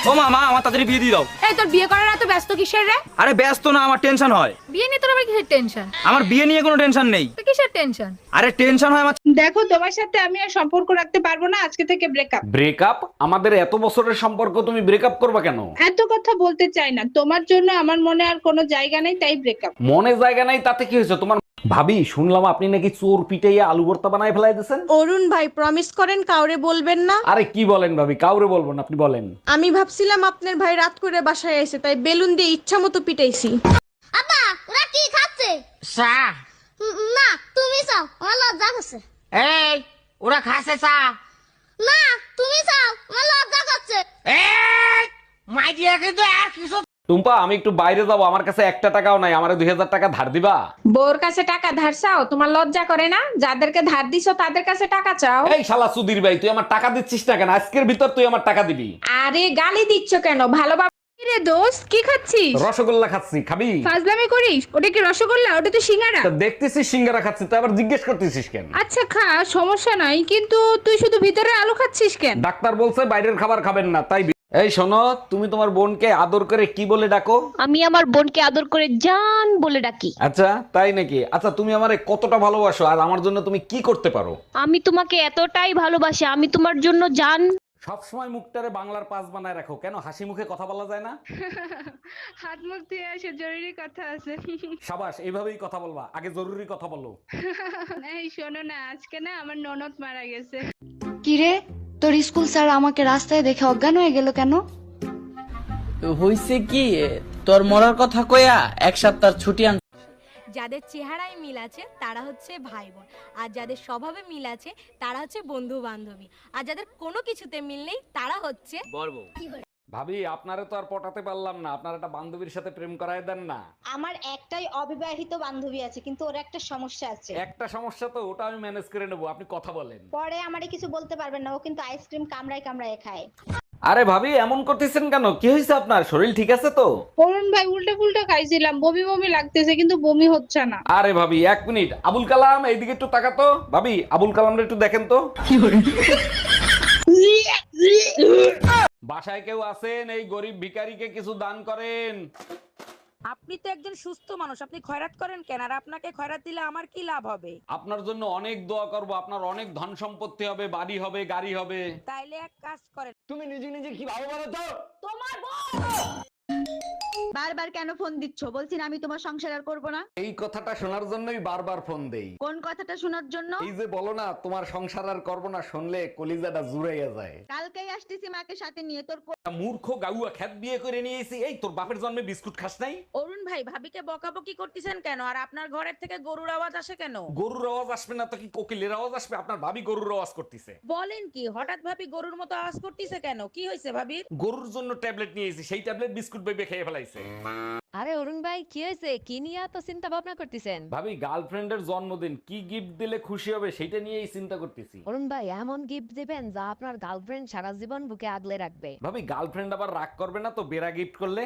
ও মা আমার তাড়াতাড়ি বিয়ে দিয়ে দাও। এই তোর বিয়ে করার এত ব্যস্ত কিসের রে? আরে ব্যস্ত না, আমার টেনশন হয়। বিয়ে নিয়ে তোর আবার কিসের টেনশন? আমার বিয়ে নিয়ে কোনো টেনশন নেই। তো কিসের টেনশন? আরে টেনশন হয় আমার। দেখো তোমার সাথে আমি আর সম্পর্ক রাখতে পারবো না, আজকে থেকে ব্রেকআপ। ব্রেকআপ? আমাদের এত বছরের সম্পর্ক তুমি ব্রেকআপ করবা কেন? এত কথা বলতে চাই না, তোমার জন্য আমার মনে আর কোনো জায়গা নেই, তাই ব্রেকআপ। মনে জায়গা নাই তাতে কি হয়েছে? তোমার ভাবি শুনলাম আপনি নাকি চোর পিটাইয়া আলু ভর্তা বানায় ফেলাই দিয়েছেন। অরুণ ভাই প্রমিস করেন কাউরে বলবেন না। আরে কি বলেন ভাবি, কাউরে বলবো না, আপনি বলেন। আমি ভাবছিলাম আপনার ভাই রাত করে বাসায় এসে তাই বেলুন দিয়ে ইচ্ছা মতো পিটাইছি। আব্বা ওরা কি খাচ্ছে? চা। না তুমি চাও, আমার লজ্জা করছে। এই ওরা খাচ্ছে চা। না তুমি চাও, আমার লজ্জা করছে। এই মাই দিয়া কিন্তু আর কিছু। টুম্পা আমি একটু বাইরে যাবো, আমার কাছে একটা টাকাও নাই, আমারে 2000 টাকা ধার দিবা? বউর কাছে টাকা ধার চাও? তোমার লজ্জা করে না? যাদেরকে ধার দিছো তাদের কাছে টাকা চাও। এই শালা সুধীর ভাই, তুই আমার টাকা দিচ্ছিস না কেন? আজকের ভিতর তুই আমার টাকা দিবি। আরে গালি দিচ্ছ কেন? ভালোভাবে। রে দোস্ত কি খাচ্ছিস? রসগোল্লা খাচ্ছি, খাবি? ফাজলামি করিস? ওটা কি রসগোল্লা? ওটা তো সিঙ্গারা। তা দেখতেছিস সিঙ্গারা খাচ্ছি, তো আবার জিজ্ঞেস করতেছিস কেন? আচ্ছা খা, সমস্যা নাই, কিন্তু তুই শুধু ভিতরে আলু খাচ্ছিস কেন? ডাক্তার বলছে বাইরের খাবার খাবেন না, তাই। এই শোনো, তুমি তোমার বোনকে আদর করে কি বলে ডাকো? আমি আমার বোনকে আদর করে জান বলে ডাকি। আচ্ছা তাই নাকি? আচ্ছা তুমি আমারে কতটা ভালোবাসো আর আমার জন্য তুমি কি করতে পারো? আমি তোমাকে এতটাই ভালোবাসি, আমি তোমার জন্য জান। সবসময় মুখটারে বাংলার পাস বানায় রাখো কেন? হাসি মুখে কথা বলা যায় না? হাত মুখ ধুয়ে আসে, জরুরি কথা আছে। সাবাস, এইভাবেই কথা বলবা, আগে জরুরি কথা বলো। এই শোনো না, আজকে না আমার ননদ মারা গেছে। কিরে, তোর স্কুল স্যার আমাকে রাস্তায় দেখে অজ্ঞান হয়ে গেল কেন? হইছে কি, তোর মরার কথা কইয়া এক সপ্তাহ ছুটি আন। যাদের চেহারায় মিল আছে তারা হচ্ছে ভাই বোন, আর যাদের স্বভাবে মিল আছে তারা হচ্ছে বন্ধু বান্ধবী, আর যাদের কোনো কিছুতে মিল নেই তারা হচ্ছে ভাবি আপনারে তো আর পটাতে পারলাম না, আপনার একটা বান্ধবীর সাথে প্রেম করায় দেন না। আমার একটাই অবিবাহিত বান্ধবী আছে, কিন্তু ওর একটা সমস্যা আছে। একটা সমস্যা তো, ওটা আমি ম্যানেজ করে নেবো, আপনি কথা বলেন। পরে আমারে কিছু বলতে পারবেন না, ও কিন্তু আইসক্রিম কামড়ায় কামড়ায় খায়। আরে ভাবি এমন করতেছেন কেন? কি হয়েছে আপনার? শরীর ঠিক আছে তো? অরুণ ভাই উল্টা পুল্টা খাইছিলাম, বমি বমি লাগতেছে, কিন্তু বমি হচ্ছে না। আরে ভাবি এক মিনিট, আবুল কালাম এইদিকে একটু তাকাতো। ভাবি আবুল কালামটা একটু দেখেন তো। বাসায় কেউ আছেন? এই গরিব ভিখারিকে কিছু দান করেন। আপনি তো একজন সুস্থ মানুষ, আপনি খয়রাত করেন কেন? আর আপনাকে খয়রাত দিলে আমার কি লাভ হবে? আপনার জন্য অনেক দোয়া করব, আপনার অনেক ধন সম্পত্তি হবে, বাড়ি হবে, গাড়ি হবে। তাইলে এক কাজ করেন। তুমি নিজে নিজে কি ভালো বলো তো? তোমার বারবার কেন ফোন দিচ্ছ? বলছি না আমি তোমার সংসার আর করবো না। এই কথাটা শোনার জন্যই বারবার ফোন দেই। কোন কথাটা শোনার জন্য? এই যে বলো না তোমার সংসার আর করবো না, শুনলে কলিজাটা জুড়াইয়া যায়। কালকেই আসতেছি মাকে সাথে নিয়ে। তোর মূর্খ গাউয়া খ্যাত বিয়ে করে নিয়েছি। এই তোর বাপের জন্মে বিস্কুট খাস নাই? অরুণ ভাই ভাবিকে বকাবকি করতেছেন কেন? আর আপনার ঘরের থেকে গরুর আওয়াজ আসে কেন? গরুর আওয়াজ আসবে না তো কি কোকিলের আওয়াজ আসবে? আপনার ভাবি গরুর আওয়াজ করতেছে। বলেন কি, হঠাৎ ভাবি গরুর মতো আওয়াজ করতেছে কেন? কি হয়েছে ভাবির? গরুর জন্য ট্যাবলেট নিয়েছি, সেই ট্যাবলেট বিস্কুট বেবে খেয়ে ফেলাইছে। আরে অরুণ ভাই কি হয়েছে? কি নিয়ে এত চিন্তা ভাবনা করতেছেন? ভাবি গার্লফ্রেন্ডের জন্মদিন, কি গিফট দিলে খুশি হবে সেটা নিয়েই চিন্তা করতেছি। অরুণ ভাই এমন গিফট দিবেন যা আপনার গার্লফ্রেন্ড সারা জীবন বুকে আগলে রাখবে। ভাবি গার্লফ্রেন্ড আবার রাগ করবে না তো বেড়া গিফট করলে?